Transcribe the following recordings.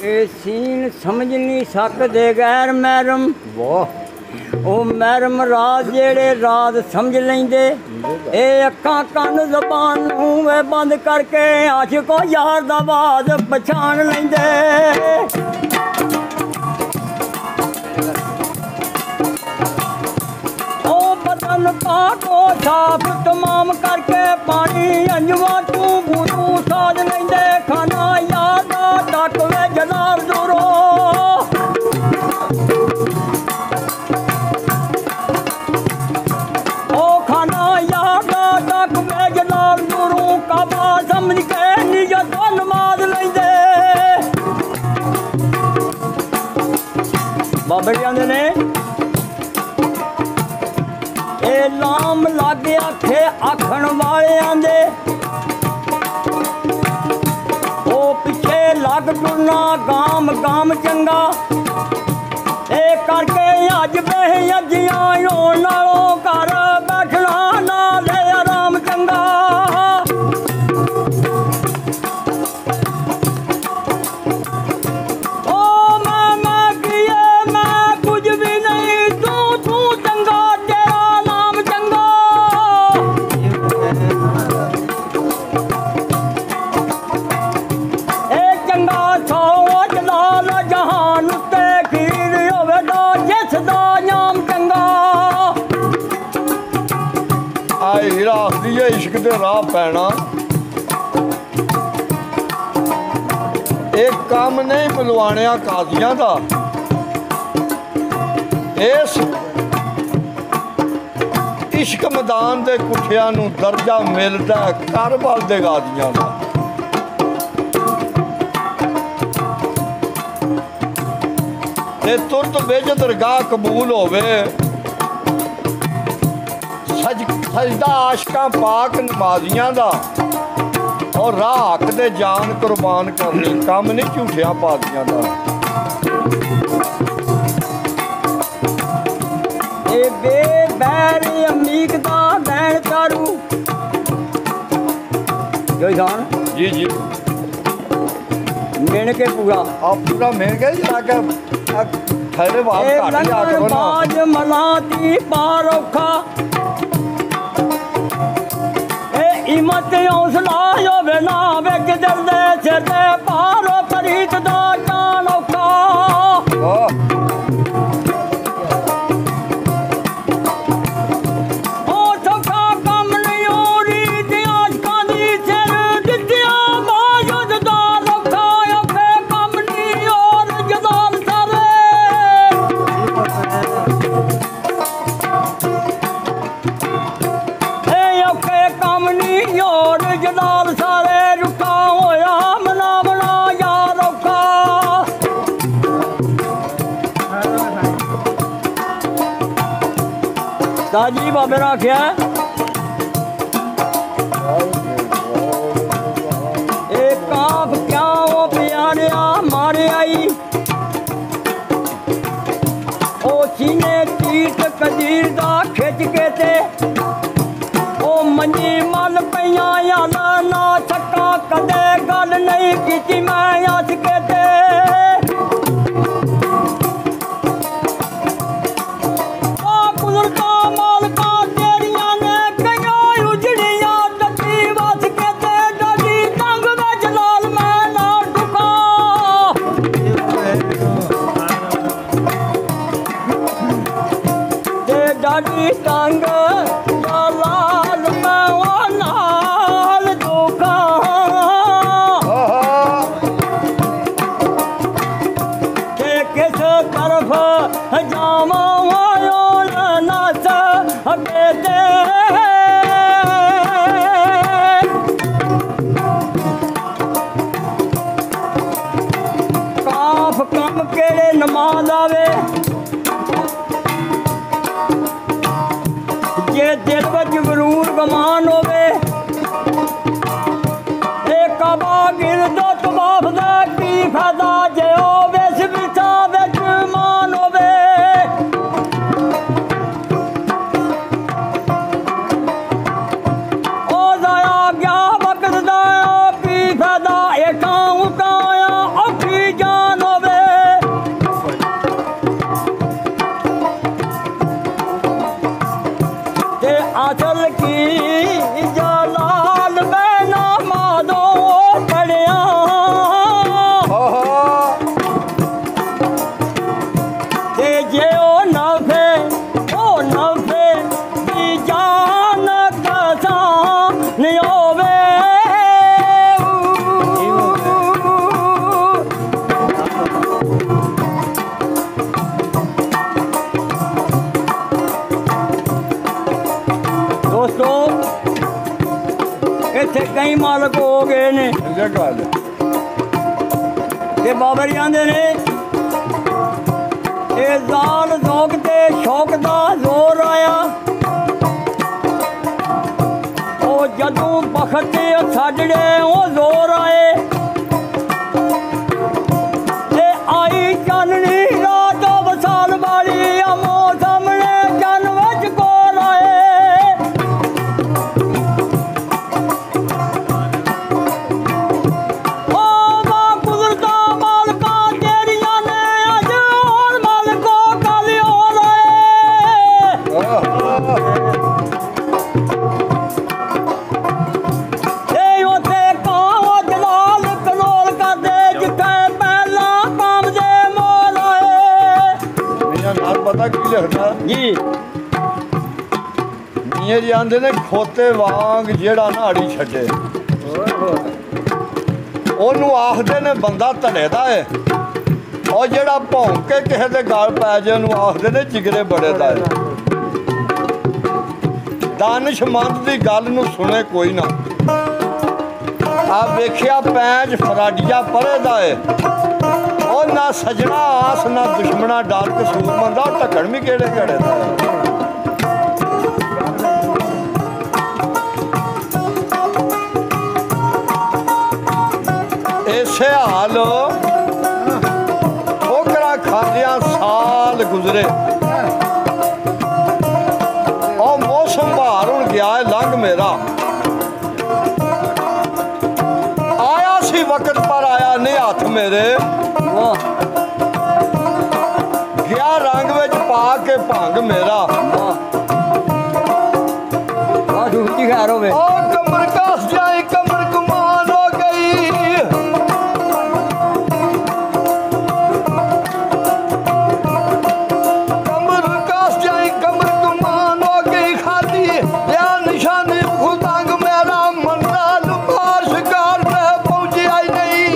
ਇਹ ਸੀਨ ਸਮਝ ਨਹੀਂ ਸਕਦੇ ਗੈਰ ਮਹਿਰਮ। ਵਾਹ। ਉਹ ਮਹਿਰਮ ਰਾਜ ਜਿਹੜੇ ਰਾਜ ਸਮਝ ਲੈਂਦੇ, ਇਹ ਅੱਖਾਂ ਕੰਨ ਜ਼ਬਾਨ ਨੂੰ ਵੇ ਬੰਦ ਕਰਕੇ ਆਸ਼ਿਕੋ ਯਾਰ ਦਾ ਆਵਾਜ਼ ਪਛਾਣ ਲੈਂਦੇ। ਉਹ ਬਦਨ ਪਾਕੋ ਸਾਫ ਤਮਾਮ ਕਰਕੇ ਪਾਣੀ ਅੰਜਵਾ ਤੂੰ ਬੂਟੂ ਸਾਧ ਲੈਂਦੇ। ਖਾਣਾ ਯਾਰ ਦਾ ਟੱਕ ਵੇ ਜਨਾਬ ਦੂਰੋਂ, समझ के निज तो नमाज लेंदे। बाबा जी आंदे ने ए लाम लागे आखे आखण वाले आंदे, ओ पिछे लग टुरना गाम गाम चंगा। ए करके अज बह अजियां होण नालों घर बैठना नाले आराम चंगा। इश्क दे राह पैना एक काम नहीं बुलवाणिया काजियां दा। इस इश्क मैदान दे कुठियां नूं दर्जा मिलदा कारवाल दे गादियां दा। ते तुरत बिच दरगाह कबूल होवे, सजदा आशकां पाक नमाजियां दा, और राह हक दे जान कुर्बान करनी कम नहीं झूठियां पादियां दा। ए बेबैर अमीक दा बैण चारू जो जान जी जी मेन के पूरा आप पूरा मेन के जाके खैरे बात काटी आके बना बाज मलाती पारोखा। हिम्मत हौसला होवे ना विच दिल दे सिर ते पारो फरीद दा जान औखा। ओ सौखा कम नहीं हो रीत आशकां दी सिर दित्तिया मायूद दा औखा। औखे कम नहीं और जदाल सारे औखे कम नहीं और जलाल सारे रुका होया मना मना यार औखा। दाजी बाबे ने आख्या एक काफ क्या वो प्यारिया मारे आई। ओ सीने तीत कदीर दा खिच के ते मंजी मल पईयां याला ना छक्का कदे गल नहीं कीती मैं अज के ते। कुदरतां मालकां तेरियां ने कईयां उजड़ियां डटी वस के ते। डटी तंग विच लाल मैं ना टुका, ते डटी तंग काफ कम केड़े नमाज आवे जे दिल विच गरूर गमान होवे। एक काबा गिरदो तवाफ दा की फायदा जे ओ विच बिछा विच मान होवे। ओ जाया गया वक्त दा की फायदा एकां उकाया औखी जान बाबा जी आंदे ने ए जान जोग ते शौक दा जोर आया ओ जदों बखत छड़े ओ जोर आए ते आई चाननी रात वसाल वाली अमो सामने चन विच कोल आए ओ मां कुदरता मालका तेरिया ने अज और मालको कल और आए उते कां जलाल कलोल करदे जिथे पहला काम दे मोल आए मियां नाल पता की लिखदा जी मियां जी आंदे ने खोते वांग जेड़ा नाड़ी छड्डे ਉਹਨੂੰ ਆਖਦੇ ਨੇ ਬੰਦਾ ਧੜੇ ਦਾ ਏ ਉਹ ਜਿਹੜਾ ਭੌਂਕ ਕੇ ਕਿਸੇ ਦੇ ਗਲ ਪੈ ਜਾਏ ਉਹਨੂੰ ਆਖਦੇ ਨੇ ਜਿਗਰੇ ਬੜੇ ਦਾ ਏ ਦਾਨਿਸ਼ਮੰਦ ਦੀ ਗੱਲ ਨੂੰ ਸੁਣੇ ਕੋਈ ਨਾ ਆ ਵੇਖਿਆ ਪੈਂਚ ਫਰਾਡੀਆ ਪਰੇ ਦਾ ਏ ਉਹ ਨਾ ਸਜਣਾ ਆਸ ਨਾ ਦੁਸ਼ਮਣਾ ਡਰ ਕਸੂਰ ਮੰਦਾ ਉਹ ਢੱਕਣ ਵੀ ਕਿਹੜੇ ਕਿਹੜੇ ਦਾ ਏ ऐसे हाल ठोकरा खादिया साल गुजरे और मौसम बहार हुण गया है लंघ मेरा आया सी वक्त पर आया नहीं हाथ मेरे वाह गया रंग विच पा के भंग मेरा वाह झूठी खैर होवे ओ कमर कास जाए कमर गुमान हो गई कमर कास जाए कमर गुमान हो गई खाली या निशानी खुदांग मेरा मंडाल मार शिकार में पहुंची आई नहीं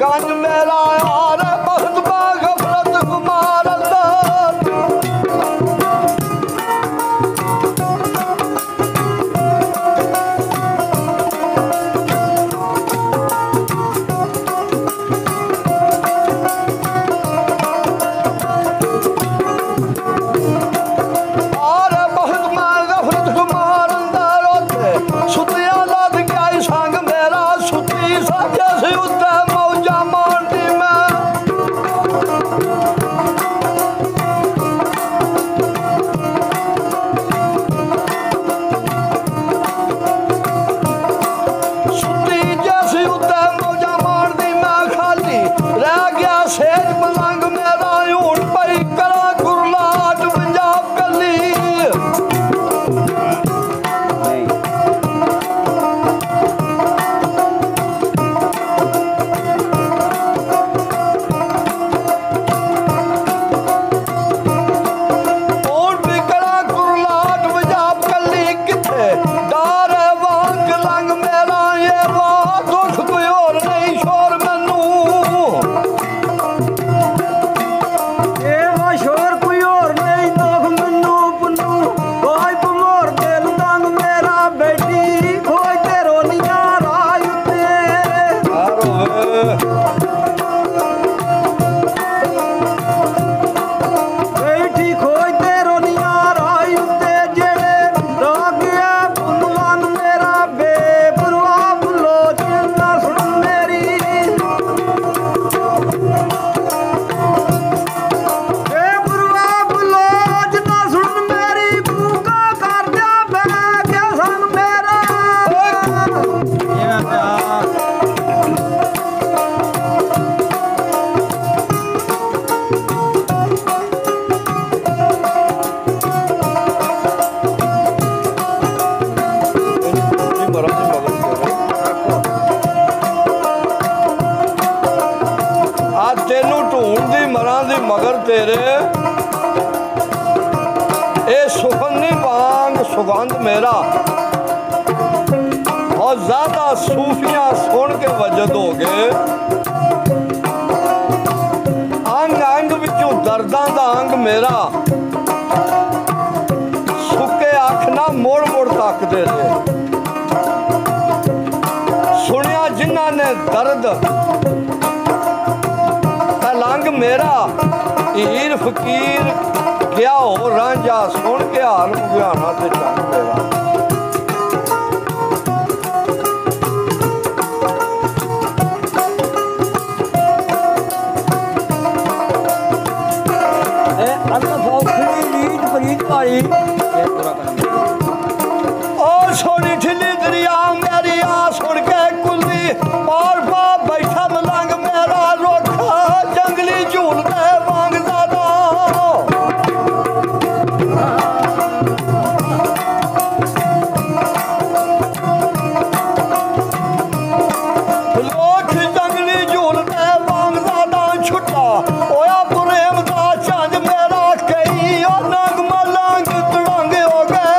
गंज मेरा यार बहुत गफलत गुमार सुतिया लद गया संग मेरा सुती साजे से उत्ते मौजा मांडी में सुती जैसी उत्ते मौजा मांडी में खाली रह गया सेज पलंग मेरा ऊंट पई करा गुरलाट पंजाब गली मगर तेरे ए सुगंधी वांग सुगंध मेरा और ज्यादा सूफियां सुन के वजद हो गए अंग अंग विचों दर्दां दा अंग मेरा सुके अख ना मोड़ मोड़ तकदे रहे सुनिया जिन्हां ने दर्द लंग मेरा हीर फकीर गया हो रांझा सुन के हाल मुगियाना ते चंग मेरा सोनी ठिली दरिया मेरी आ सुन के कुल्ली पार पा बैठा मलंग मेरा रोखा जंगली झूलते वांग दादा लोख जंगली झूलते वांग दादा छुट्टा होया प्रेम दा चंद मेरा कई नंग मलंग तड़ंग हो गए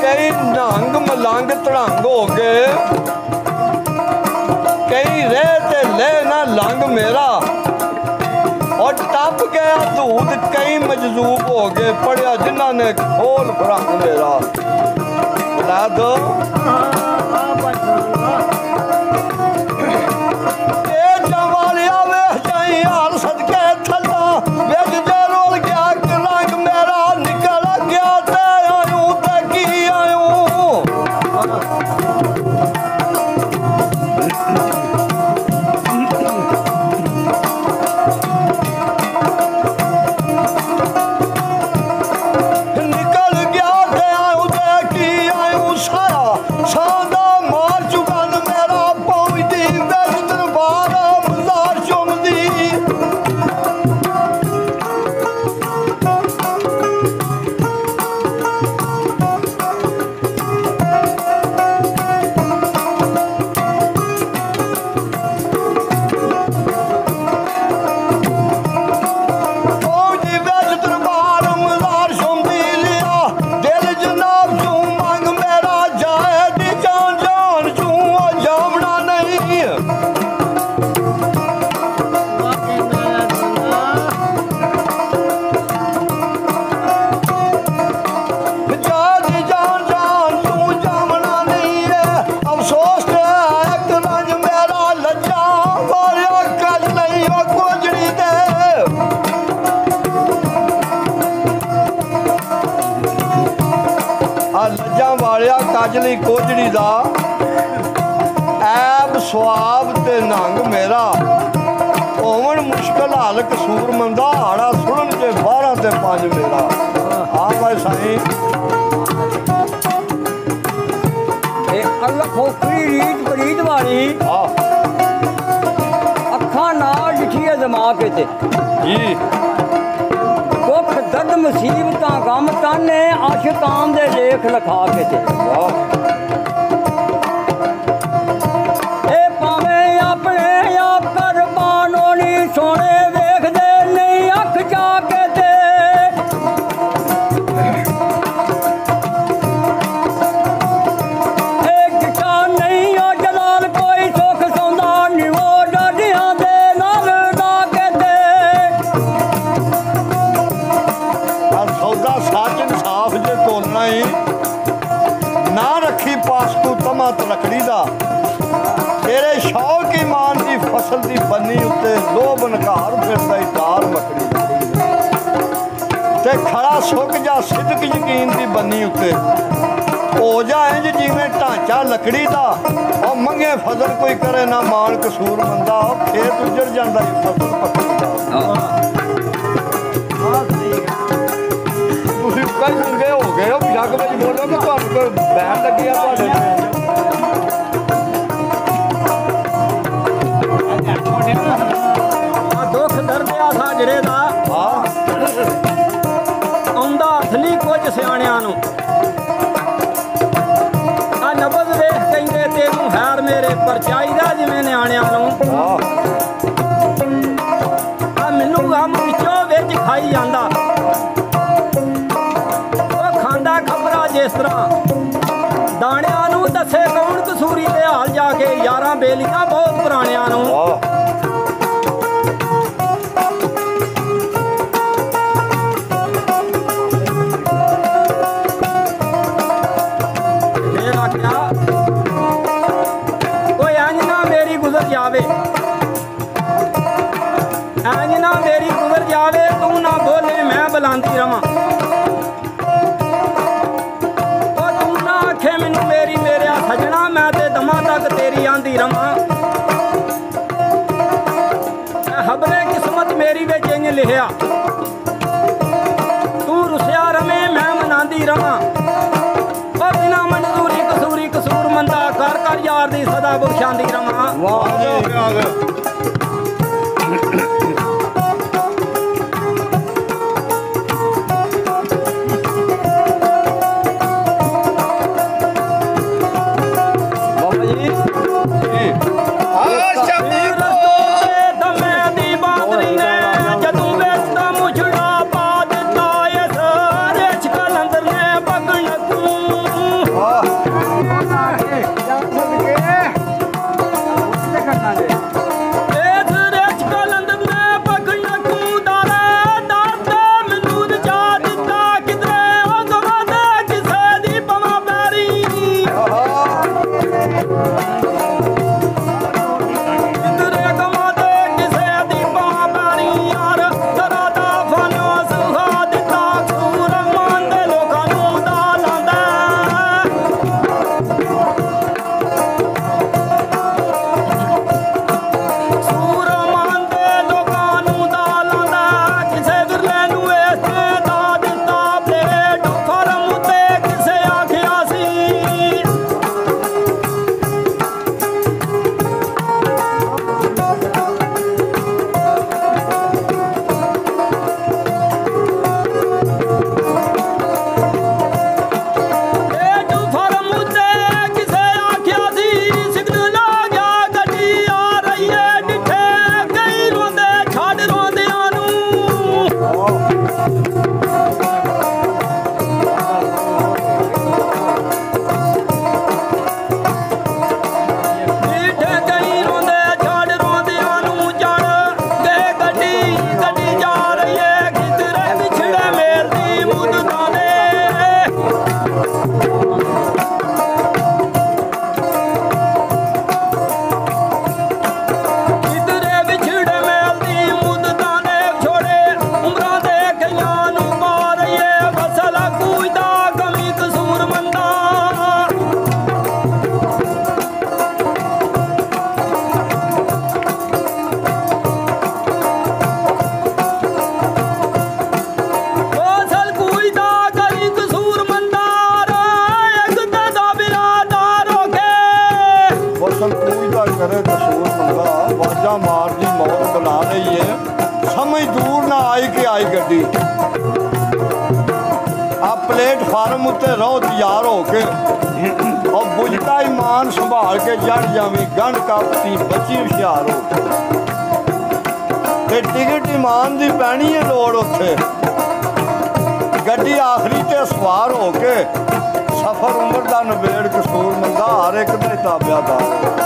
कई नंग मलंग तड़ंग हो गए कई रह ते ले ना लंग मेरा और टप गया दूध कई मजजूब हो गए पढ़िया जिन्हों ने खोल फरंग मेरा बुला दो जवालिया वे जाई हाल सदके थला वेज जे रोल गया रंग मेरा निकल गया ते आयूं ते की आयूं निकल गया ते आयूं ते की आयूं सारा सादा मार चुकन मेरा पौंदी वेज दरबार मजार चुमदी लज्जा वालिया काजली कोजड़ी दा ऐब स्वाब ते नंग मेरा होवन मुश्किल हाल कसूर मंदा हाड़ा सुनन जे 12 ते 5 मेरा हाँ भाई साईं अल्लाह खोखरी रीत बरीत वाली अखा नाल डिठिए दिमाग ते जी दुख दर्द मुसीबत गम ताने आशिकान दे लेख लिखा के ते भावे अपने आप कुर्बान होनी सोने वेखदे नहीं अख जाके ते किसा नहीं ओ जलाल कोई सुख सौंदा निवो डाडियां दे नाल डाके ते सौदा सच इंसाफ जे तोलना ही ना रखी पास तू तमा तलकड़ी दा तेरे शौक ईमान की फसल की बनी उत्ते लोभ नकार फिरदा तार मकड़ी ते खड़ा सुक जा सिदक यकीन की बनी उत्ते हो जा इंज जिवें ढांचा लकड़ी दा और मंगे फजल कोई करे ना मान कसूर मंदा खेत उजड़ जांदा फसल पकड़ी दा ਤੁਸੀਂ ਕੱਲ ਚੰਗੇ ਹੋ ਗਏ ਹੋ ਜੱਗ ਵਿੱਚ ਬੋਲੋ ਕਿ ਤੁਹਾਨੂੰ ਕੋਈ ਬੈਨ ਲੱਗੀ ਆ ਤੁਹਾਡੇ ਦੁੱਖ ਦਰਦ ਆ ਸਾਜਰੇ ਦਾ ਹਾਂ ਸਿਆਣਿਆਂ ਨੂੰ ਆ ਮੈਨੂੰ ਗਮ ਵਿੱਚੋਂ ਵਿੱਚ ਖਾਈ ਜਾਂਦਾ ਉਹ ਖਾਂਦਾ ਖਬਰਾਂ ਜਿਸ ਤਰ੍ਹਾਂ ਦਾਣਿਆਂ ਨੂੰ ਦੱਸੇ ਕੌਣ ਕਸੂਰੀ ਤੇ ਹਾਲ ਜਾ ਕੇ ਯਾਰਾਂ ਬੇਲੀਆਂ ਬਹੁਤ ਪੁਰਾਣਿਆਂ ਨੂੰ ਜਾਵੇ ਐਂ ਨਾ ਮੇਰੀ ਗੁਜ਼ਰ ਜਾਵੇ ਤੂੰ ਨਾ ਬੋਲੇ ਮੈਂ ਬੁਲਾਉਂਦੀ ਰਵਾਂ ਉਹ ਤੂੰ ਨਾ ਆਖੇ ਮੈਨੂੰ ਮੇਰੀ ਮੇਰਿਆ ਸਜਣਾ ਮੈਂ ਤੇ ਦਮਾਂ ਤੱਕ ਤੇਰੀ ਆਂਦੀ ਰਵਾਂ ਹਬਰੇ ਕਿਸਮਤ ਮੇਰੀ ਵਿੱਚ ਇੰਜ ਲਿਖਿਆ ਤੂੰ ਰੁਸਿਆ ਰਵੇਂ ਮੈਂ ਮਨਾਉਂਦੀ ਰਵਾਂ ਉਹ ਬਿਨਾ ਮਨਜ਼ੂਰੀ ਕਸੂਰੀ ਕਸੂਰ ਮੰਦਾ ਕਰ ਕਰ ਯਾਰ ਦੀ ਸਦਾ ਬਖਸ਼ਾਂਦੀ ਰਵਾਂ ਵਾਹ ਜੀ करे कसूर मंदा वाजा मार दी मौत बुला रही है समझ दूर ना आई कि आई गड्डी आप प्लेटफार्म उत्ते रहो तैयार हो के और बुझता ईमान संभाल के जड़ जावी गंढ कापती बची हुशियार हो ते टिकट ईमान दी पैनी है लोड़ उत्थे गड्डी आखिरी ते सवार हो के सफर उम्र का नबेड़ कसूर मंदा हर एक ने ताबियादार दी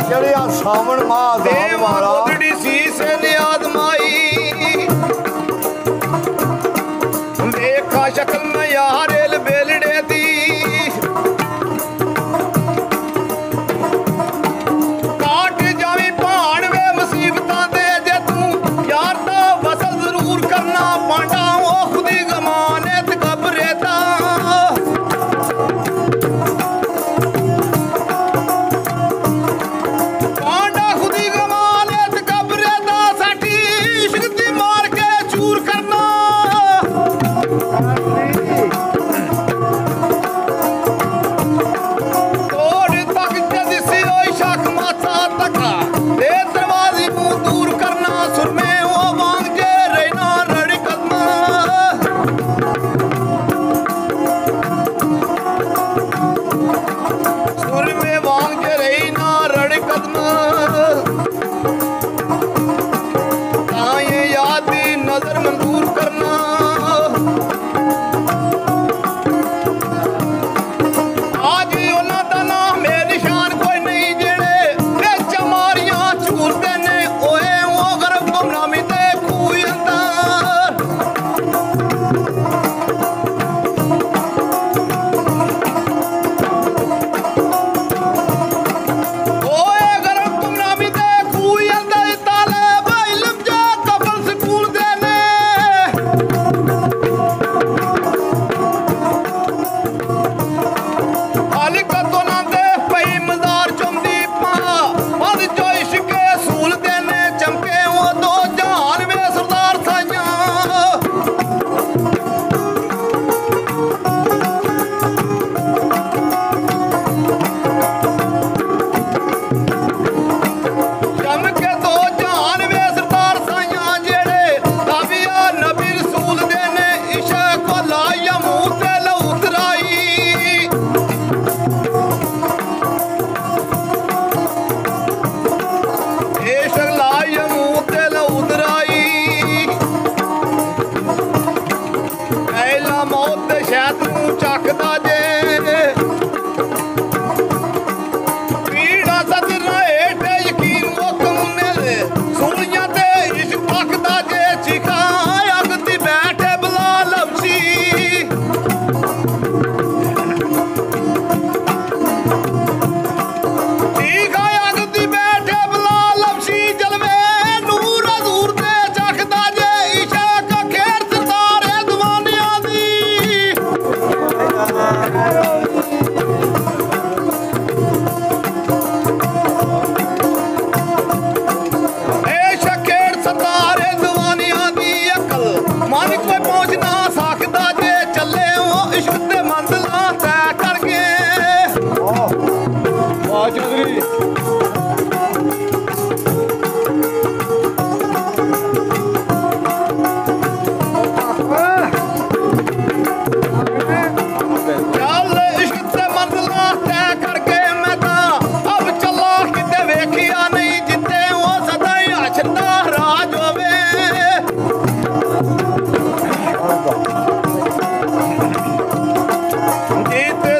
चढ़िया सावन माह देव गोदड़ी शीस नियाद माई देखा शक्ल में यारेल बेलड़े दी काट जावी भाण वे मुसीबतां दे जे तू यार दा वसल जरूर करना पांडा ओ खुदी गमाने ते घबरे दा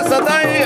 सदाई